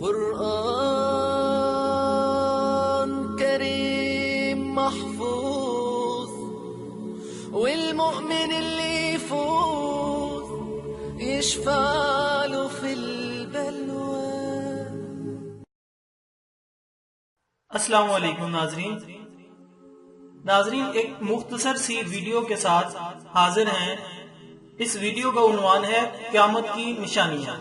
قرآن كريم محفوظ والمؤمن اللي يفوز يشفع له في البلوى. السلام علیکم ناظرین ایک مختصر سی ویڈیو کے ساتھ حاضر ہیں. اس ویڈیو کا عنوان ہے قیامت کی نشانیاں.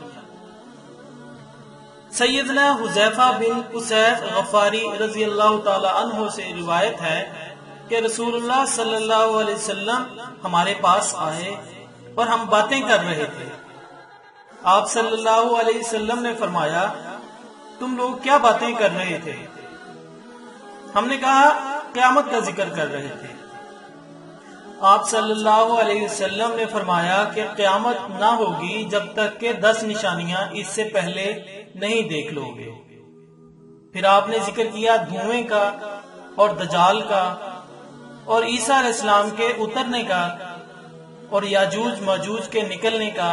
سیدنا حذیفہ بن اسید غفاری رضی اللہ تعالی عنہ سے روایت ہے کہ رسول اللہ صلی اللہ علیہ وسلم ہمارے پاس آئے اور ہم باتیں کر رہے تھے. آپ صلی اللہ علیہ وسلم نے فرمایا تم لوگ کیا باتیں کر رہے تھے؟ ہم نے کہا قیامت کا ذکر کر رہے تھے. آپ صلی اللہ علیہ وسلم نے فرمایا کہ قیامت نہ ہوگی جب تک کہ 10 نشانیاں اس سے پہلے نہیں دیکھ لو گے. پھر آپ نے ذکر کیا دھوئیں کا اور دجال کا اور عیسیٰ علیہ السلام کے اترنے کا اور یاجوج ماجوج کے نکلنے کا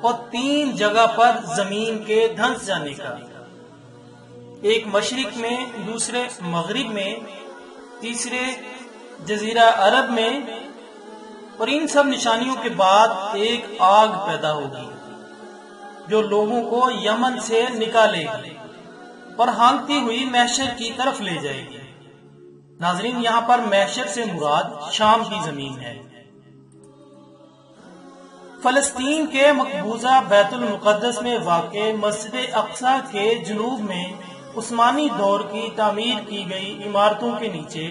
اور 3 جگہ پر زمین کے دھنس جانے کا، ایک مشرق میں، دوسرے مغرب میں، تیسرے جزیرہ عرب میں. اور ان سب نشانیوں کے بعد ایک آگ پیدا ہوگی جو لوگوں کو یمن سے نکالے گی اور ہانکتی ہوئی محشر کی طرف لے جائے گی. ناظرین یہاں پر محشر سے مراد شام کی زمین ہے. فلسطین کے مقبوضہ بیت المقدس میں واقع مسجد اقصی کے جنوب میں عثمانی دور کی تعمیر کی گئی عمارتوں کے نیچے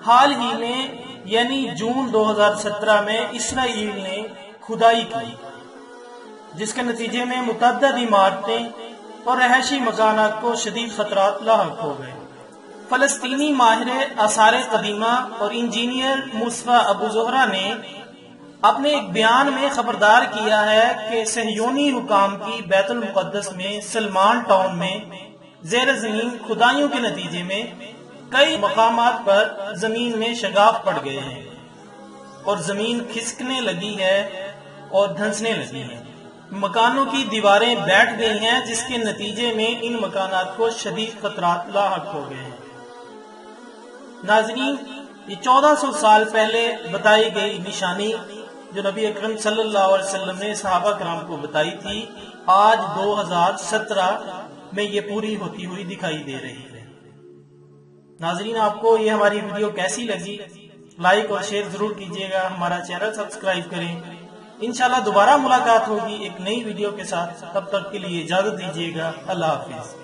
حال ہی میں یعنی جون 2017 میں اسرائیل نے کھدائی کی، جس کے نتیجے میں متعدد عمارتیں اور رہائشی مکانات کو شدید خطرات لاحق ہو گئے. فلسطینی ماہر آثار قدیمہ اور انجینئر مصطفیٰ ابو زہرہ نے اپنے ایک بیان میں خبردار کیا ہے کہ صہیونی حکام کی بیت المقدس میں سلمان ٹاؤن میں زیر زمین کھدائیوں کے نتیجے میں کئی مقامات پر زمین میں شگاف پڑ گئے ہیں اور زمین کھسکنے لگی ہے اور دھنسنے لگی ہے. مکانوں کی دیواریں بیٹھ گئی ہیں جس کے نتیجے میں ان مکانات کو شدید خطرات لاحق ہو گئے ہیں. ناظرین یہ 1400 سال پہلے بتائی گئی نشانی جو نبی اکرم صلی اللہ علیہ وسلم نے صحابہ کرام کو بتائی تھی آج 2017 میں یہ پوری ہوتی ہوئی دکھائی دے رہی ہے. ناظرین آپ کو یہ ہماری ویڈیو کیسی لگی؟ لائک اور شیئر ضرور کیجیے گا. ہمارا چینل سبسکرائب کریں. انشاءاللہ دوبارہ ملاقات ہوگی ایک نئی ویڈیو کے ساتھ. تب تک کے لیے اجازت دیجیے گا. اللہ حافظ.